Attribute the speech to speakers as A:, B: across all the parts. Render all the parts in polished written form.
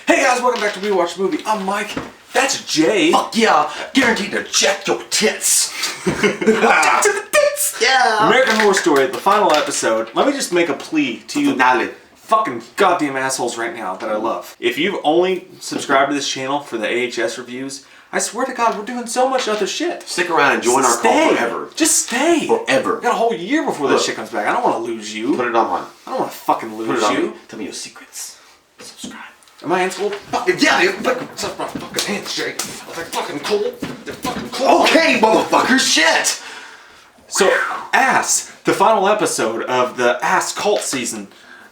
A: Hey guys, welcome back to We Watch Movie. I'm Mike. That's Jay.
B: Fuck yeah, guaranteed to jack your tits.
A: To the tits.
B: Yeah.
A: American Horror Story, the final episode. Let me just make a plea to you
B: Finale.
A: fucking goddamn assholes right now that I love. If you've only subscribed to this channel for the AHS reviews, I swear to God, we're doing so much other shit.
B: Stick around and join our call forever.
A: Just stay.
B: Forever.
A: We got a whole year before this shit comes back. I don't want to lose you.
B: Put it on.
A: I don't want to fucking lose
B: Put it on
A: you.
B: me. Tell me your secrets. Subscribe.
A: Am I in school?
B: Yeah, dude.
A: Suck my fucking hands, Jay. They're fucking cold. They're fucking cold.
B: Okay, motherfucker, shit.
A: So, Ass, the final episode of the Ass cult season.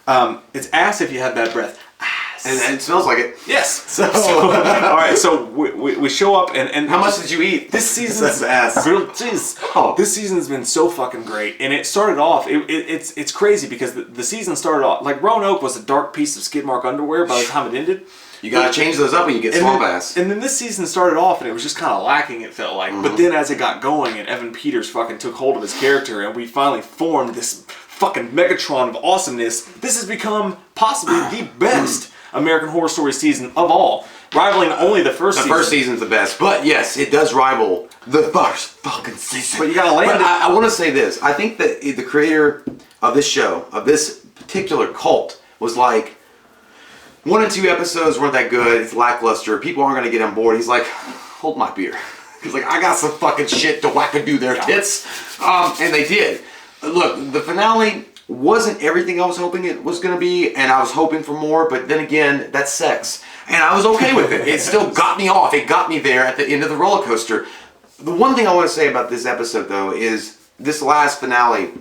A: It's ass if you had bad breath. Ass.
B: And it smells like it.
A: Yes. So all right. So we show up and
B: how much did you eat?
A: This season,
B: That's ass.
A: Jeez.
B: Oh.
A: This season's been so fucking great, and it started off. It's crazy because the season started off like Roanoke was a dark piece of skid mark underwear by the time it ended.
B: You gotta change those up when you get swamp ass.
A: And then this season started off and it was just kind of lacking, it felt like. But then as it got going and Evan Peters fucking took hold of his character and we finally formed this fucking Megatron of awesomeness, this has become possibly the best American Horror Story season of all. Rivaling only the first season.
B: The first season's the best. But yes, it does rival the first fucking season.
A: But you gotta land it.
B: I want to say this. I think that the creator of this show, of this particular cult, was like, 1 and 2 episodes weren't that good. It's lackluster. People aren't going to get on board. He's like, hold my beer. He's like, I got some fucking shit to wackadoo their tits. And they did. Look, the finale wasn't everything I was hoping it was going to be, and I was hoping for more, but then again, that's sex. And I was okay with it. It still got me off. It got me there at the end of the roller coaster. The one thing I want to say about this episode, though, is this last finale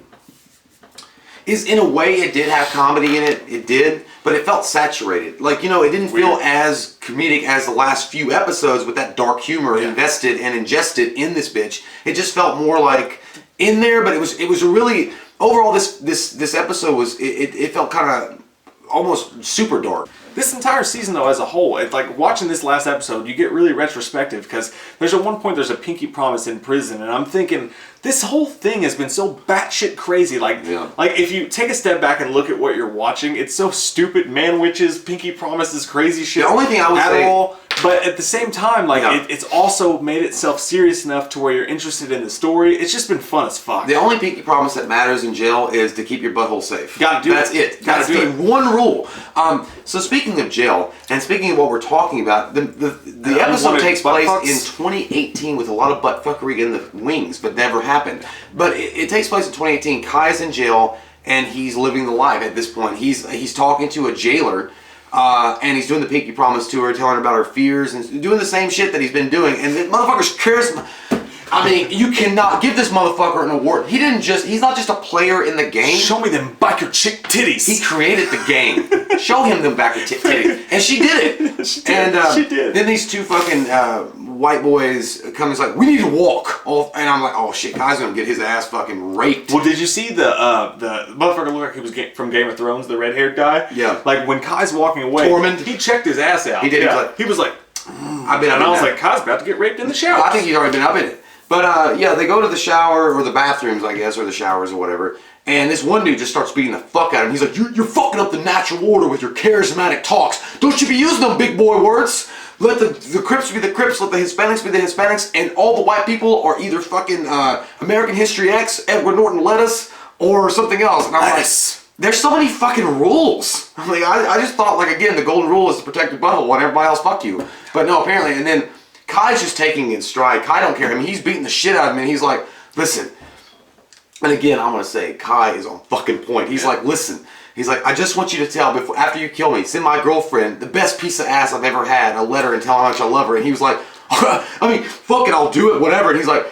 B: is, in a way, it did have comedy in it. It did. But it felt saturated. Like, you know, it didn't feel as comedic as the last few episodes with that dark humor invested and ingested in this bitch. It just felt more like in there, but it was a really, overall this episode was, it felt kind of almost super dark.
A: This entire season, though, as a whole, it's like watching this last episode, you get really retrospective because there's at one point there's a pinky promise in prison, and I'm thinking this whole thing has been so batshit crazy. Like if you take a step back and look at what you're watching, it's so stupid. Man witches, pinky promises, crazy shit.
B: The only thing I would say,
A: but at the same time, like it's also made itself serious enough to where you're interested in the story. It's just been fun as fuck.
B: The only pinky promise that matters in jail is to keep your butthole safe.
A: Gotta do
B: That's it. That's the one rule. So speaking of jail, and speaking of what we're talking about, the episode takes place in 2018 with a lot of butt fuckery in the wings, but never happened. But it takes place in 2018. Kai's in jail, and he's living the life at this point. He's talking to a jailer, and he's doing the pinky promise to her, telling her about her fears, and doing the same shit that he's been doing. And the motherfucker's charisma. I mean, you cannot give this motherfucker an award. He's not just a player in the game.
A: Show me them biker chick titties.
B: He created the game. Show him them biker titties. And she did it.
A: She did.
B: Then these two fucking white boys come and it's like, we need to walk. And I'm like, oh shit, Kai's gonna get his ass fucking raped.
A: Well, did you see the motherfucker looked like he was from Game of Thrones, the red-haired guy?
B: Yeah.
A: Like when Kai's walking away,
B: Tormund.
A: He checked his ass out.
B: He did.
A: Yeah. He was like,
B: I've been up
A: and
B: in
A: I was
B: that.
A: like, Kai's about to get raped in the shower.
B: I think he's already been up in it. But yeah, they go to the shower, or the bathrooms, I guess, or the showers or whatever. And this one dude just starts beating the fuck out of him. He's like, you're fucking up the natural order with your charismatic talks. Don't you be using them big boy words. Let the Crips be the Crips, let the Hispanics be the Hispanics, and all the white people are either fucking American History X, Edward Norton Lettuce, or something else. And I'm like, there's so many fucking rules. I'm like, I just thought, like, again, the golden rule is to protect your butthole when everybody else fuck you. But no, apparently, and then Kai's just taking it in stride. Kai don't care. I mean, he's beating the shit out of him, and he's like, listen. And again, I'm going to say, Kai is on fucking point. He's like, listen. He's like, I just want you to tell, after you kill me, send my girlfriend the best piece of ass I've ever had, a letter, and tell her how much I love her. And he was like, I mean, fuck it, I'll do it, whatever. And he's like,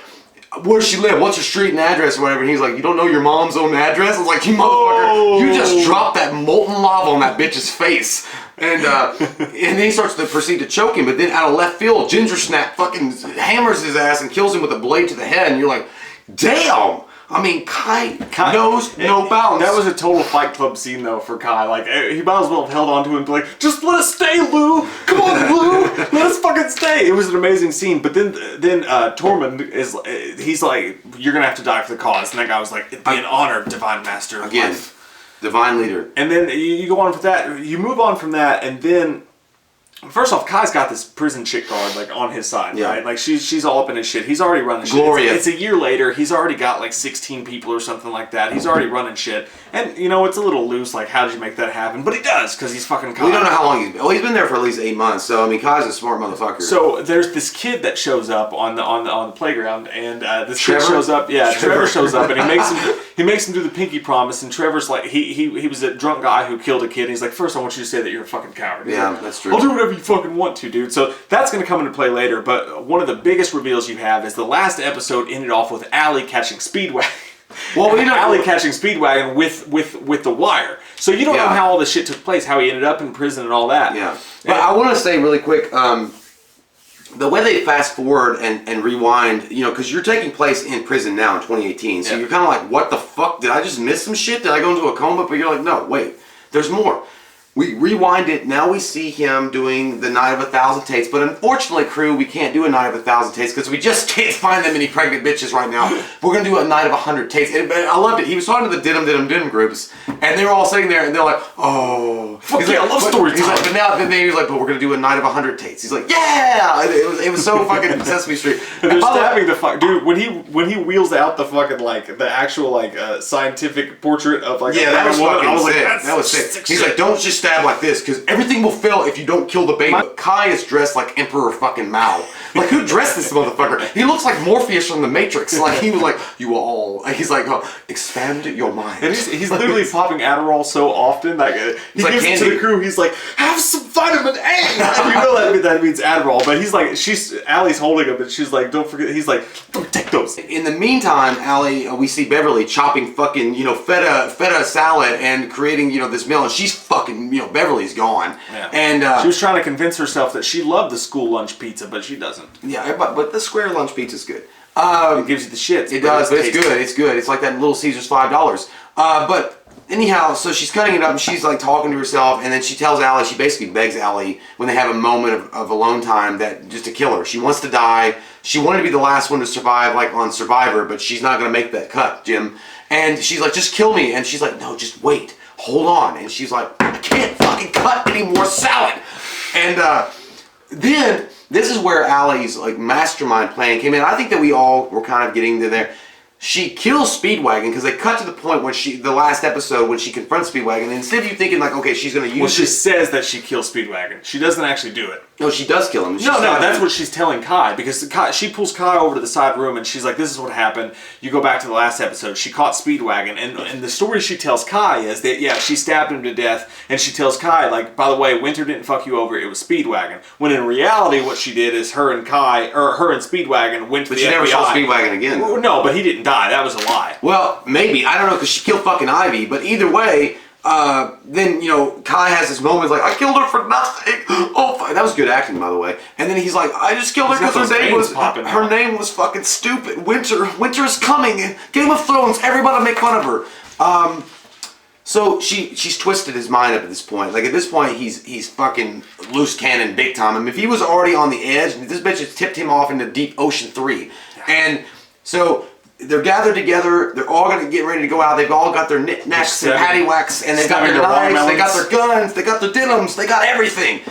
B: where does she live? What's her street and address or whatever? And he's like, you don't know your mom's own address? I was like, you motherfucker, you just dropped that molten lava on that bitch's face. And then he starts to proceed to choke him, but then out of left field, Ginger Snap fucking hammers his ass and kills him with a blade to the head, and you're like, damn! I mean, Kai knows no bounds.
A: That was a total Fight Club scene, though, for Kai. Like, he might as well have held on to him and be like, just let us stay, Lou! Come on, Lou! Let us fucking stay! It was an amazing scene. But then Tormund he's like, you're gonna have to die for the cause. And that guy was like, it'd be an honor, Divine Master of Life.
B: Divine Leader.
A: And then you go on with that. You move on from that, and then First off, Kai's got this prison chick guard like on his side, right? Like she's all up in his shit. He's already running shit.
B: Gloria.
A: It's a year later. He's already got like 16 people or something like that. He's already running shit. And you know, it's a little loose. Like, how did you make that happen? But he does because he's fucking Kai.
B: We don't know how long he's been. Oh, he's been there for at least 8 months. So I mean, Kai's a smart motherfucker.
A: So there's this kid that shows up on the playground, and this kid shows up. Yeah, Trevor shows up, and he makes him do the pinky promise. And Trevor's like, he was a drunk guy who killed a kid. And he's like, first I want you to say that you're a fucking coward. He's like,
B: that's true.
A: I'll do whatever you fucking want to, dude. So that's going to come into play later, but one of the biggest reveals you have is the last episode ended off with Allie catching Speedwagon.
B: Well, we know
A: Allie catching Speedwagon with the wire. So you don't know how all this shit took place, how he ended up in prison and all that.
B: Yeah. But I want to say really quick, the way they fast forward and rewind, you know, because you're taking place in prison now in 2018, so you're kind of like, what the fuck? Did I just miss some shit? Did I go into a coma? But you're like, no, wait, there's more. We rewind it. Now we see him doing the Night of 1,000 Takes. But unfortunately, crew, we can't do a Night of 1,000 Takes because we just can't find that many pregnant bitches right now. We're going to do a Night of 100 Takes. And I loved it. He was talking to the Diddum groups. And they were all sitting there and they're like, oh.
A: Fuck yeah, I love story time.
B: He's like, then he was like, but we're going to do a Night of 100 Takes. He's like, yeah. It was so fucking Sesame Street.
A: And they're stabbing the fuck. Dude, when he wheels out the fucking, like, the actual, like, scientific portrait of, like,
B: yeah, that was fucking sick.
A: Like,
B: that was sick. He's like, don't just stab like this because everything will fail if you don't kill the baby. But Kai is dressed like Emperor fucking Mao. Like, who dressed this motherfucker? He looks like Morpheus from The Matrix. Like, he was like, you will all... He's like, oh, expand your mind.
A: And he's literally popping Adderall so often. Like, he
B: like
A: gives it to the crew. He's like, have some vitamin A. And you know that means Adderall. But he's like, Allie's holding him, and she's like, don't forget. He's like, don't take those.
B: In the meantime, Allie, we see Beverly chopping fucking, you know, feta salad and creating, you know, this meal. And she's fucking, you know, Beverly's gone.
A: Yeah.
B: And
A: she was trying to convince herself that she loved the school lunch pizza, but she doesn't.
B: Yeah, but the square lunch pizza's good.
A: It gives you the shits.
B: It does, but it's good. It's good. It's like that Little Caesars $5. But anyhow, so she's cutting it up and she's like talking to herself, and then she tells Allie, she basically begs Allie when they have a moment of alone time that just to kill her. She wants to die. She wanted to be the last one to survive, like on Survivor, but she's not going to make that cut, Jim. And she's like, just kill me. And she's like, no, just wait. Hold on. And she's like, I can't fucking cut any more salad. And then this is where Allie's like mastermind plan came in. I think that we all were kind of getting to there. She kills Speedwagon because they cut to the point when the last episode when she confronts Speedwagon, and instead of you thinking like, okay, she's going to use
A: Well, she says that she kills Speedwagon. She doesn't actually do it.
B: No, she does kill him.
A: No, that's what she's telling Kai, because she pulls Kai over to the side room and she's like, this is what happened. You go back to the last episode. She caught Speedwagon, and the story she tells Kai is that, yeah, she stabbed him to death, and she tells Kai, like, by the way, Winter didn't fuck you over, it was Speedwagon. When in reality, what she did is her and Speedwagon went to the FBI. But she never saw
B: Speedwagon again.
A: Well, no, but he didn't die. That was a lie.
B: Well, maybe. I don't know, because she killed fucking Ivy, but either way... then, you know, Kai has this moment like, I killed her for nothing. Oh, fuck. That was good acting, by the way. And then he's like, I just killed her because her name was fucking stupid. Winter is coming. Game of Thrones. Everybody make fun of her. So she's twisted his mind up at this point. Like, at this point, he's fucking loose cannon big time. I mean, if he was already on the edge, this bitch has tipped him off into deep ocean 3. And so... they're gathered together. They're all going to get ready to go out. They've all got their knickknacks and paddywhacks, and they've got their knives, they got their guns, they got their denims, they got everything.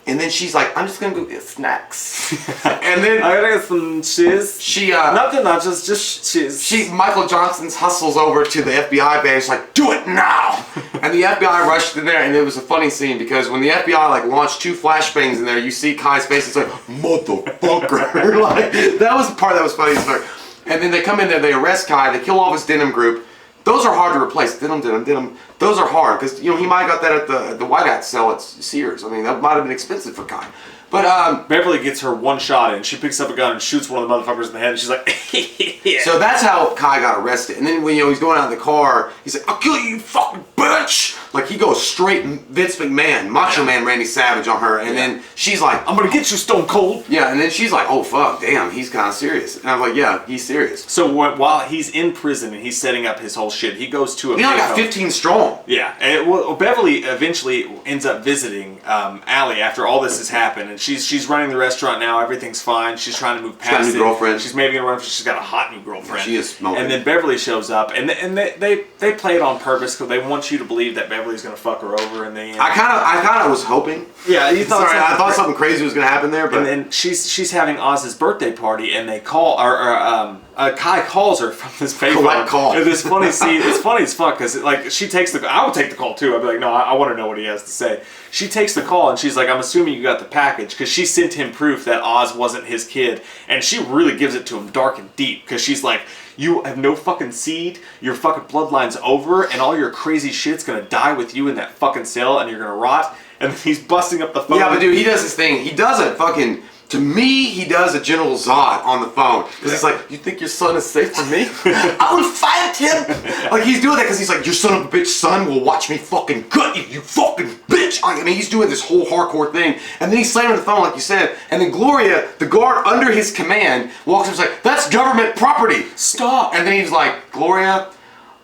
B: And then she's like, I'm just going to go get snacks. And then...
A: I gotta get some cheese.
B: She,
A: nothing, not just cheese.
B: Michael Johnson hustles over to the FBI base, like, do it now! And the FBI rushed in there, and it was a funny scene, because when the FBI, like, launched 2 flashbangs in there, you see Kai's face, it's like, motherfucker. Like, that was the part that was funny as fuck. And then they come in there, they arrest Kai, they kill all of his denim group. Those are hard to replace. Denim. Those are hard, because, you know, he might have got that at the White Hat cell at Sears. I mean, that might have been expensive for Kai. But,
A: Beverly gets her one shot in. She picks up a gun and shoots one of the motherfuckers in the head, and she's like, yeah.
B: So that's how Kai got arrested. And then when, you know, he's going out in the car, he's like, I'll kill you, you fucking bitch! Like, he goes straight Vince McMahon, Macho Man Randy Savage on her. And then she's like,
A: I'm gonna get you, Stone Cold.
B: Yeah, and then she's like, oh, fuck, damn, he's kind of serious. And I'm like, yeah, he's serious.
A: So while he's in prison and he's setting up his whole shit, he goes to a
B: He only got 15 strong. home.
A: Yeah, and well, Beverly eventually ends up visiting Allie after all this has happened, and she's running the restaurant now. Everything's fine. She's trying to move past it.
B: She's got a new girlfriend.
A: She's maybe gonna run. She's got a hot new girlfriend.
B: She is smoking.
A: And then Beverly shows up, and they play it on purpose because they want you to believe that Beverly's gonna fuck her over in the end.
B: I kind of was hoping.
A: Yeah, you thought.
B: Sorry, I thought something crazy was gonna happen there, but
A: and then she's having Oz's birthday party, and they call Kai calls her from this payphone.
B: Call.
A: And this funny scene. It's funny as fuck because like she takes the. I would take the call too. I'd be like, no, I want to know what he has to say. She takes the call and she's like, I'm assuming you got the package because she sent him proof that Oz wasn't his kid, and she really gives it to him dark and deep because she's like, you have no fucking seed, your fucking bloodline's over, and all your crazy shit's gonna die with you in that fucking cell, and you're gonna rot. And then he's busting up the phone.
B: Yeah, but dude, he does this thing. He does a fucking. To me, he does a General Zod on the phone. Because he's like, you think your son is safe from me? I will fight him! Like, he's doing that because he's like, your son of a bitch son will watch me fucking gut you, you fucking bitch! I mean, he's doing this whole hardcore thing. And then he's slamming the phone, like you said. And then Gloria, the guard under his command, walks up and is like, that's government property! Stop! And then he's like, Gloria,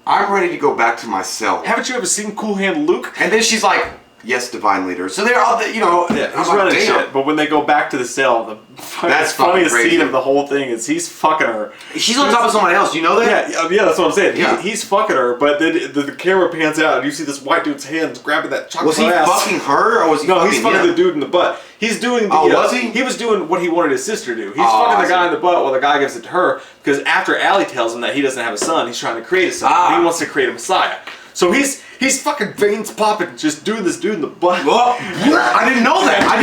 B: I'm ready to go back to my cell.
A: Haven't you ever seen Cool Hand Luke?
B: And then she's like, yes, divine leader. So they're all, you know,
A: yeah, he's running shit. But when they go back to the cell, the funniest scene of the whole thing is he's fucking her.
B: She's on top of someone else. You know that?
A: Yeah, that's what I'm saying.
B: Yeah.
A: He's fucking her, but then the camera pans out and you see this white dude's hands grabbing that chocolate ass.
B: Was he fucking her, or was he?
A: No, he's fucking the dude in the butt. He's doing the.
B: Was he?
A: He was doing what he wanted his sister to do. He's fucking the guy in the butt while the guy gives it to her because after Allie tells him that he doesn't have a son, he's trying to create a son. He wants to create a messiah. So he's fucking veins popping, just doing this dude in the butt.
B: Well, I didn't know that. I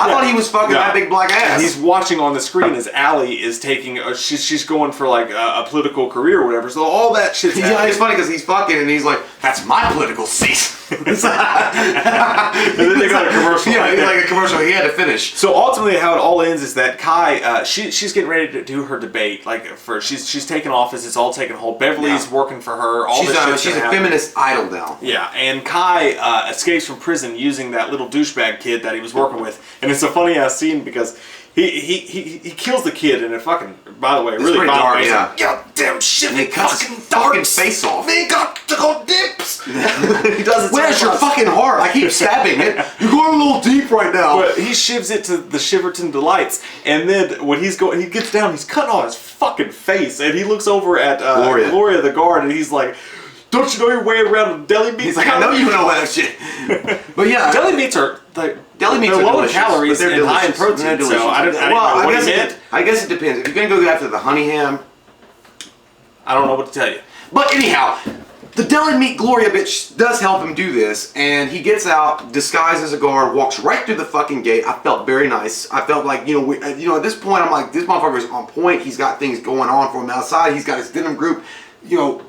B: thought he was fucking that big black ass.
A: And he's watching on the screen as Allie is taking. She's going for like a political career or whatever. So all that shit's happening.
B: Yeah, it's funny because he's fucking and he's like, "That's my political seat."
A: And then they got a commercial.
B: Yeah, he's like a commercial. He had to finish.
A: So ultimately, how it all ends is that Kai, she's getting ready to do her debate. Like she's taking office. It's all taking hold. Beverly's working for her. All
B: she's a feminist idol now.
A: Yeah, and Kai escapes from prison using that little douchebag kid that he was working with, and it's a funny ass scene because he kills the kid, and it fucking, by the way, really
B: pretty dark.
A: Yeah. Goddamn shit!
B: And he cuts his fucking face off.
A: They got to go dips. He does it.
B: Where's your fucking heart? I keep stabbing it. You're going a little deep right now.
A: But he shivs it to the Shiverton Delights, and then when he gets down, he's cutting off his fucking face, and he looks over at Gloria the guard, and he's like, don't you know your way around a deli meat?
B: He's like, I know you know that shit. But yeah,
A: deli meats are like
B: deli meats
A: are
B: are
A: low in
B: delicious,
A: calories
B: but
A: and high in protein. So I didn't know what he meant.
B: I guess it depends. If you're gonna go after the honey ham,
A: I don't know what to tell you.
B: But anyhow, the deli meat Gloria bitch does help him do this, and he gets out disguised as a guard, walks right through the fucking gate. I felt very nice. I felt like at this point I'm like, this motherfucker is on point. He's got things going on for him outside. He's got his denim group.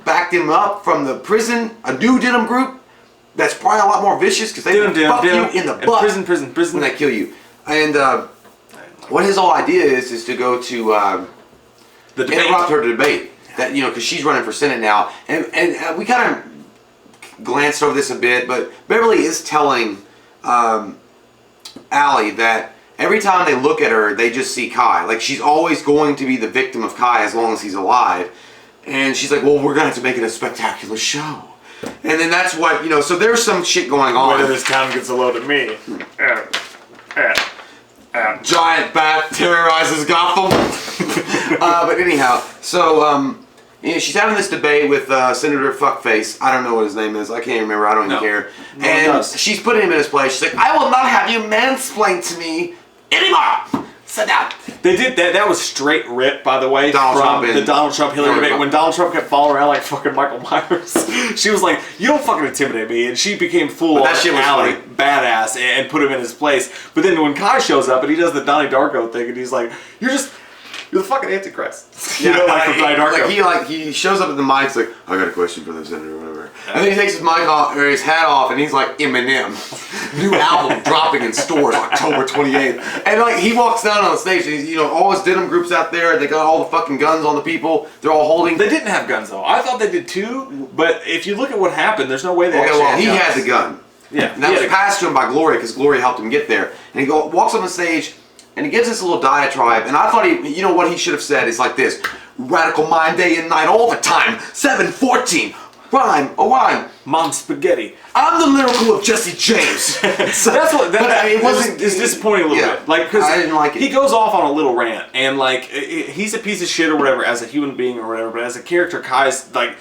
B: Backed him up from the prison, a new denim group that's probably a lot more vicious because they fuck you in the butt.
A: Prison.
B: When they kill you. And what his whole idea is to go to interrupt her debate. That because she's running for Senate now, and we kind of glanced over this a bit, but Beverly is telling Allie that every time they look at her, they just see Kai. Like she's always going to be the victim of Kai as long as he's alive. And she's like, well, we're going to have to make it a spectacular show. And then that's what, so there's some shit going on.
A: Whether this town gets a load of me.
B: Giant bat terrorizes Gotham. But anyhow, so she's having this debate with Senator Fuckface. I don't know what his name is. I can't remember. I don't even care. And she's putting him in his place. She's like, I will not have you mansplain to me anymore. Sit down.
A: They did that. That was straight rip, by the way,
B: from
A: the Donald Trump Hillary debate. When Donald Trump kept following around like fucking Michael Myers, she was like, "You don't fucking intimidate me," and she became full on Allie, badass, and put him in his place. But then when Kai shows up and he does the Donnie Darko thing, and he's like, "You're the fucking Antichrist."
B: Yeah, from Donnie Darko. Like he shows up at the mic, he's like, "I got a question for the senator," or whatever. And then he takes his mic off or his hat off, and he's like, Eminem, new album dropping in stores October 28th. And like he walks down on the stage, and he's all his denim groups out there. They got all the fucking guns on the people. They're all holding.
A: They didn't have guns though. I thought they did too. But if you look at what happened, there's no way they.
B: He had the gun.
A: Yeah,
B: and that was passed to him by Gloria because Gloria helped him get there. And he walks on the stage. And he gives this little diatribe, and I thought what he should have said is like this: Radical mind day and night all the time, 714. Rhyme, a rhyme.
A: Mom spaghetti.
B: I'm the lyrical of Jesse James.
A: So that's what. It wasn't. It's disappointing a little bit. Like, because
B: I didn't like it.
A: He goes off on a little rant, and like he's a piece of shit or whatever as a human being or whatever. But as a character, Kai's like.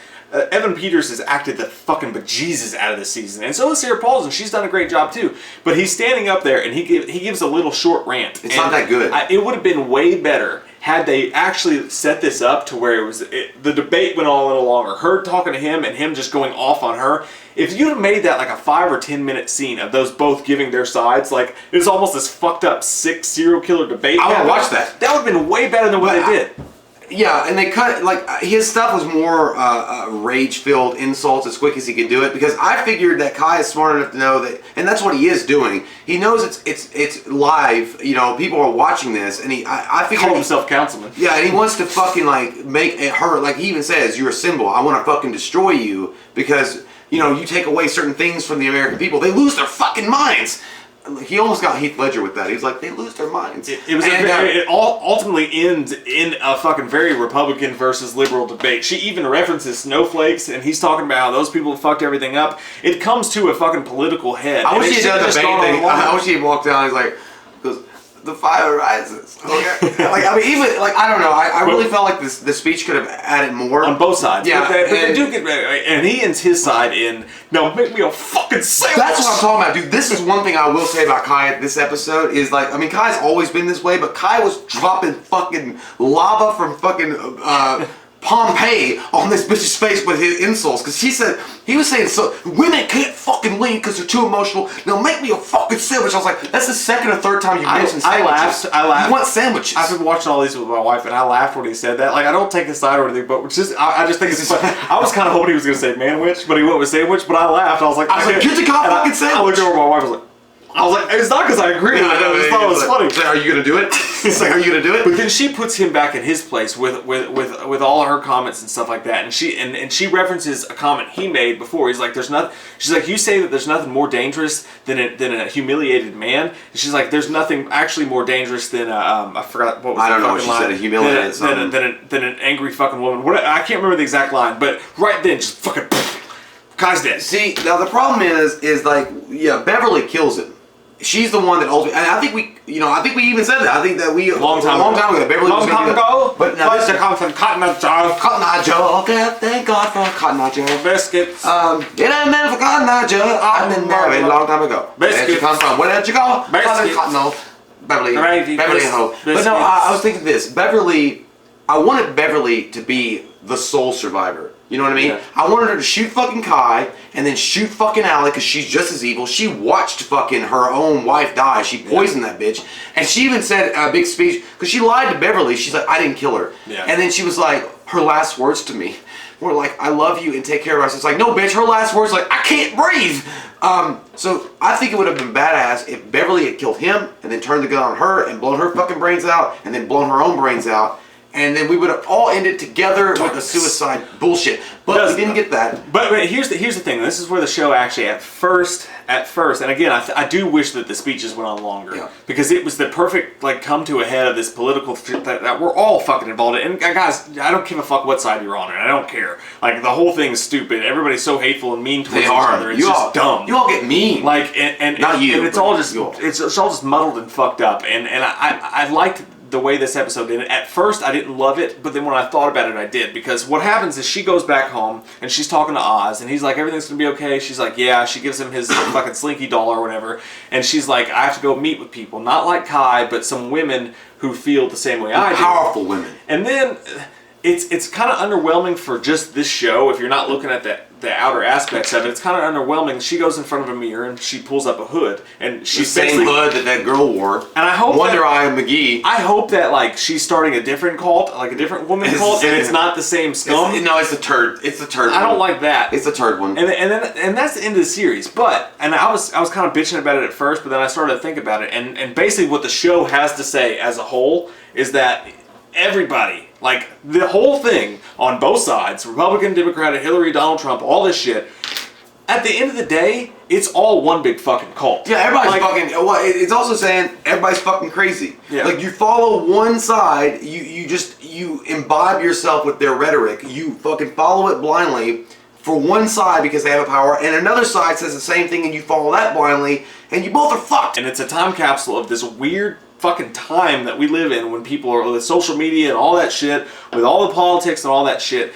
A: Evan Peters has acted the fucking bejesus out of this season, and so has Sarah Paulson. She's done a great job too. But he's standing up there and he gives a little short rant.
B: It's not that good.
A: It would have been way better had they actually set this up to where the debate went on a little longer. Her talking to him and him just going off on her. If you'd have made that like a 5 or 10 minute scene of those both giving their sides, like it was almost this fucked up sick serial killer debate.
B: I want to watch that.
A: That would have been way better than what they did.
B: Yeah, and they cut, like, his stuff was more rage-filled insults as quick as he could do it, because I figured that Kai is smart enough to know that, and that's what he is doing. He knows it's live, you know, people are watching this, and I figured...
A: Call himself councilman.
B: Yeah, and he wants to fucking, like, make it hurt, like, he even says, you're a symbol, I want to fucking destroy you, because, you know, you take away certain things from the American people, they lose their fucking minds! He almost got Heath Ledger with that. He's like, they lose their minds.
A: It ultimately ends in a fucking very Republican versus liberal debate. She even references snowflakes, and he's talking about how those people fucked everything up. It comes to a fucking political head.
B: I wish he had done the debate thing. I wish he had walked down. He's like, the fire rises. Okay. Like, I mean, even like I don't know. I really felt like the speech could have added more
A: on both sides.
B: Yeah,
A: but they do get, and he ends his side in. No, make me a fucking sandwich.
B: That's what I'm talking about, dude. This is one thing I will say about Kai this episode is like, I mean, Kai's always been this way, but Kai was dropping fucking lava from fucking. Pompeii on this bitch's face with his insults, because he was saying so women can't fucking lead because they're too emotional. Now make me a fucking sandwich. I was like, that's the second or third time you mentioned sandwiches.
A: I laughed.
B: You want sandwiches?
A: I've been watching all these with my wife, and I laughed when he said that. Like, I don't take his side or anything, but I just think it's funny. I was kind of hoping he was going to say manwich, but he went with sandwich. But I laughed. I was like,
B: get the cop fucking sandwich.
A: I looked over at my wife. I was like, it's not because I agree. I just thought it was funny.
B: So are you gonna do it? It's like, are you gonna do it?
A: But then she puts him back in his place with all of her comments and stuff like that, and she references a comment he made before. He's like, there's nothing. She's like, you say that there's nothing more dangerous than a humiliated man. And she's like, there's nothing actually more dangerous than I forgot what was
B: I don't
A: the
B: know. She
A: line.
B: said a humiliated
A: than an angry fucking woman. I can't remember the exact line, but right then, just fucking Kai's dead.
B: See, now the problem is like, yeah, Beverly kills him. She's the one that ultimately, and I think we even said that. I think that we
A: long time
B: ago, Beverly was
A: long time ago.
B: But now
A: this comes from Cotton Eye Joe.
B: Cotton Eye Joe. Okay, thank God for Cotton Eye Joe.
A: Biscuits.
B: It ain't meant for Cotton Eye Joe. I've been married a long time ago.
A: Biscuits.
B: Where'd you come from? Where did you go?
A: Biscuits.
B: Cotton Beverly and Hope.
A: Biscuits.
B: But no, I was thinking this. Beverly, I wanted Beverly to be the sole survivor. You know what I mean?
A: Yeah.
B: I wanted her to shoot fucking Kai and then shoot fucking Alec because she's just as evil. She watched fucking her own wife die. She poisoned that bitch. And she even said a big speech because she lied to Beverly. She's like, I didn't kill her.
A: Yeah.
B: And then she was like, her last words to me were like, I love you and take care of us. It's like, no, bitch, her last words like, I can't breathe. So I think it would have been badass if Beverly had killed him and then turned the gun on her and blown her fucking brains out and then blown her own brains out. And then we would have all ended together with a suicide bullshit. But we didn't get that.
A: But here's the thing. This is where the show actually at first, and again, I do wish that the speeches went on longer.
B: Yeah.
A: Because it was the perfect, like, come to a head of this political shit that we're all fucking involved in. And guys, I don't give a fuck what side you're on. And I don't care. Like, the whole thing is stupid. Everybody's so hateful and mean towards each other. It's just dumb.
B: You all get mean.
A: Like, and
B: not you.
A: And it's all just muddled and fucked up. And I liked the way this episode did it. At first, I didn't love it, but then when I thought about it, I did. Because what happens is she goes back home, and she's talking to Oz, and he's like, everything's going to be okay. She's like, yeah. She gives him his fucking slinky doll or whatever, and she's like, I have to go meet with people. Not like Kai, but some women who feel the same way I do.
B: Powerful women.
A: And then it's kind of underwhelming for just this show if you're not looking at the outer aspects of it. It's kind of underwhelming. She goes in front of a mirror and she pulls up a hood, and she's
B: the same hood that girl wore.
A: And I hope
B: Wonder Eye McGee.
A: I hope that like she's starting a different cult, like a different woman cult, and it's not the same scum.
B: It's the turd. It's the turd.
A: I don't like that.
B: It's the turd one.
A: And that's the end of the series. But I was kind of bitching about it at first, but then I started to think about it, and basically what the show has to say as a whole is that everybody, like the whole thing on both sides, Republican, Democrat, Hillary, Donald Trump, all this shit, at the end of the day, it's all one big fucking cult.
B: Yeah, everybody's fucking. Well, it's also saying everybody's fucking crazy.
A: Yeah.
B: Like you follow one side, you imbibe yourself with their rhetoric. You fucking follow it blindly. for one side because they have a power, and another side says the same thing and you follow that blindly, and you both are fucked.
A: And it's a time capsule of this weird fucking time that we live in when people are with social media and all that shit, with all the politics and all that shit.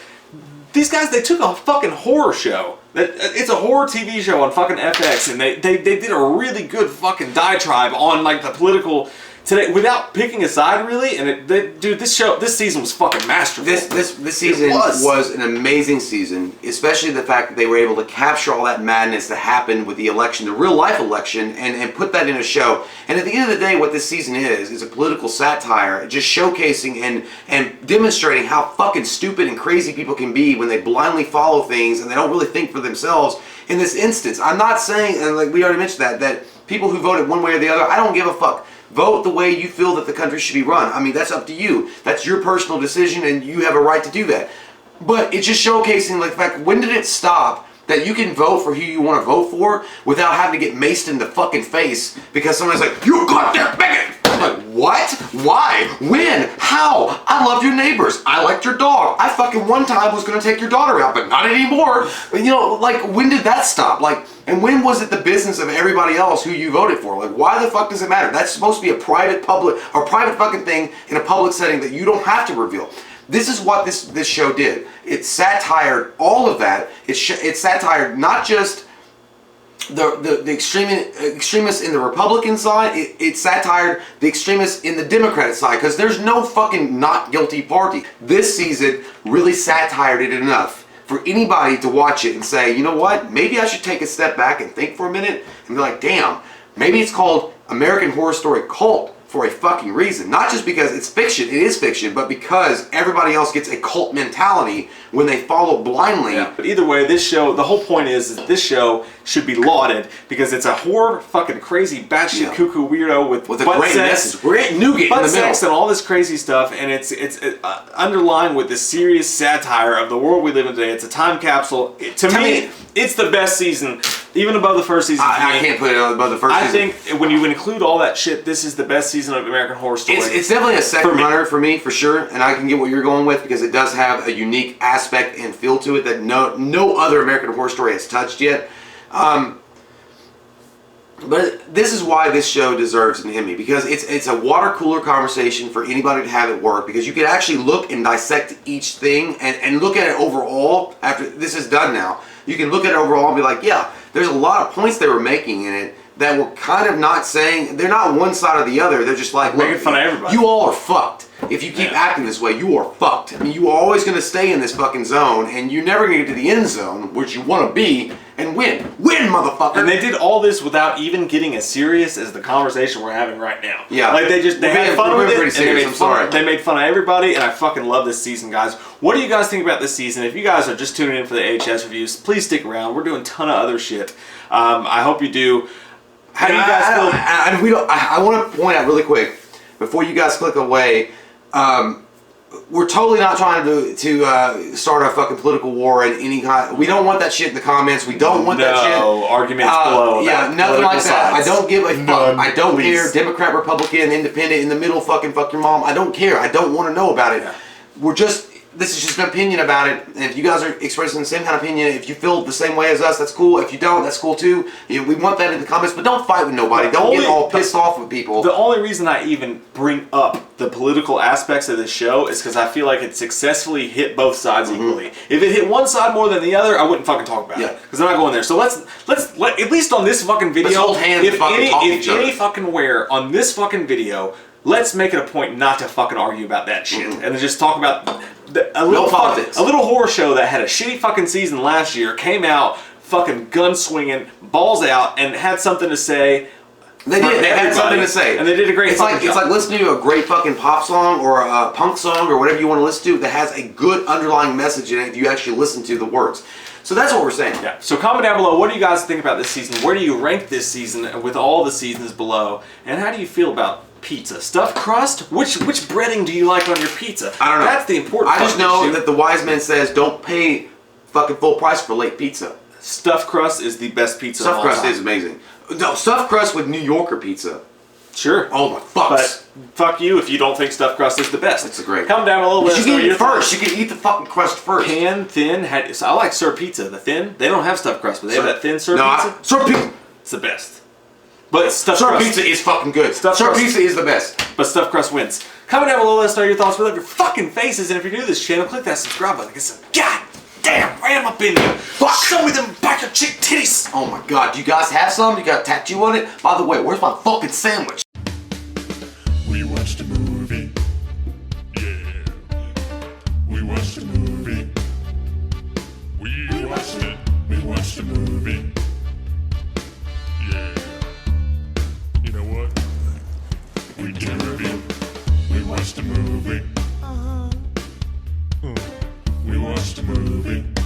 A: These guys, they took a fucking horror show. It's a horror TV show on fucking FX, and they did a really good fucking diatribe on like the political today without picking a side really. And dude, this season was fucking masterful.
B: This season was an amazing season, especially the fact that they were able to capture all that madness that happened with the election, the real life election, and put that in a show. And at the end of the day, what this season is a political satire, just showcasing and demonstrating how fucking stupid and crazy people can be when they blindly follow things and they don't really think for themselves. In this instance, I'm not saying, and like we already mentioned that people who voted one way or the other, I don't give a fuck. Vote the way you feel that the country should be run. I mean, that's up to you. That's your personal decision, and you have a right to do that. But it's just showcasing like the fact, when did it stop that you can vote for who you want to vote for without having to get maced in the fucking face because somebody's like, you goddamn bigot! I'm like, what? Why? When? How? I love your neighbors. I liked your dog. I fucking one time was going to take your daughter out, but not anymore. You know, like, when did that stop? Like, and when was it the business of everybody else who you voted for? Like, why the fuck does it matter? That's supposed to be a private fucking thing in a public setting that you don't have to reveal. This is what this show did. It satired all of that. It satired not just the extremists in the Republican side. It satired the extremists in the Democratic side, because there's no fucking not guilty party. This season really satired it enough for anybody to watch it and say, you know what, maybe I should take a step back and think for a minute and be like, damn, maybe it's called American Horror Story Cult for a fucking reason. Not just because it's fiction, it is fiction, but because everybody else gets a cult mentality when they follow blindly.
A: Yeah. But either way, this show, the whole point is that this show should be lauded because it's a horror, fucking crazy, batshit cuckoo weirdo with
B: a great message. Great nougat in the middle.
A: And all this crazy stuff, and it's underlined with this serious satire of the world we live in today. It's a time capsule. To me, it's the best season, even above the first season.
B: I can't put it above the first season.
A: I think when you include all that shit, this is the best season of American Horror Story.
B: It's definitely a second runner for me, for sure, and I can get what you're going with because it does have a unique aspect and feel to it that no other American Horror Story has touched yet. But this is why this show deserves an Emmy, because it's a water cooler conversation for anybody to have at work, because you can actually look and dissect each thing and look at it overall. After this is done now, you can look at it overall and be like, yeah, there's a lot of points they were making in it that were kind of not saying, they're not one side or the other, they're just like,
A: making fun of everybody.
B: You all are fucked. If you keep acting this way, you are fucked. I mean, you are always going to stay in this fucking zone, and you're never going to get to the end zone, which you want to be, and win. Win, motherfucker!
A: And they did all this without even getting as serious as the conversation we're having right now.
B: Yeah.
A: Like, they had fun with it,
B: and
A: they made fun of everybody, and I fucking love this season, guys. What do you guys think about this season? If you guys are just tuning in for the AHS reviews, please stick around. We're doing a ton of other shit. I hope you do. How do you guys feel?
B: I want to point out really quick, before you guys click away, we're totally not trying to start a fucking political war in any kind. We don't want that shit in the comments. We don't want that shit.
A: No arguments below.
B: Yeah, nothing like that.
A: Sides.
B: I don't give a fuck. I don't
A: please.
B: care. Democrat, Republican, Independent, in the middle, fuck your mom. I don't care. I don't want to know about it. Yeah. This is just an opinion about it, and if you guys are expressing the same kind of opinion, if you feel the same way as us, that's cool. If you don't, that's cool too. We want that in the comments, but don't fight with nobody. Don't get all pissed off with people.
A: The only reason I even bring up the political aspects of this show is because I feel like it successfully hit both sides equally. If it hit one side more than the other, I wouldn't fucking talk about it, because I'm not going there. So let's at least on this fucking video,
B: let's hold hands and fucking talk to each other.
A: Any fucking where on this fucking video, let's make it a point not to fucking argue about that shit and then just talk about a little horror show that had a shitty fucking season last year, came out fucking gun swinging, balls out, and had something to say.
B: They did. They had something to say,
A: and they did a great.
B: It's like listening to a great fucking pop song or a punk song or whatever you want to listen to that has a good underlying message in it if you actually listen to the words. So that's what we're saying.
A: Yeah. So comment down below. What do you guys think about this season? Where do you rank this season with all the seasons below? And how do you feel about pizza? Stuffed crust? Which breading do you like on your pizza?
B: I don't know.
A: That's the important part.
B: I just know that the wise man says don't pay fucking full price for late pizza.
A: Stuffed crust is the best pizza.
B: Stuffed crust is amazing. No, stuffed crust with New Yorker pizza.
A: Sure.
B: Oh my fucks.
A: But fuck you if you don't think stuffed crust is the best.
B: It's a great.
A: Come down a little bit.
B: You can eat it first. You can eat the fucking crust first.
A: Pan, thin. So I like Sir Pizza. The thin. They don't have stuffed crust, but they have that thin Sir Pizza.
B: Sir Pizza.
A: It's the best. But stuffed
B: Sir
A: crust.
B: Pizza is fucking good. Sir Pizza is the best.
A: But stuffed crust wins. Comment down below. Let us know your thoughts. We love your fucking faces. And if you're new to this channel, click that subscribe button. Get some goddamn ram up in you.
B: Fuck.
A: Show me them back your chick titties.
B: Oh my god. Do you guys have some? You got a tattoo on it? By the way, where's my fucking sandwich?
C: We watched a movie. Yeah. We watched a movie. We watched it. We watched a movie. Yeah. You know what? We did a review. We watched a movie. We watched a movie.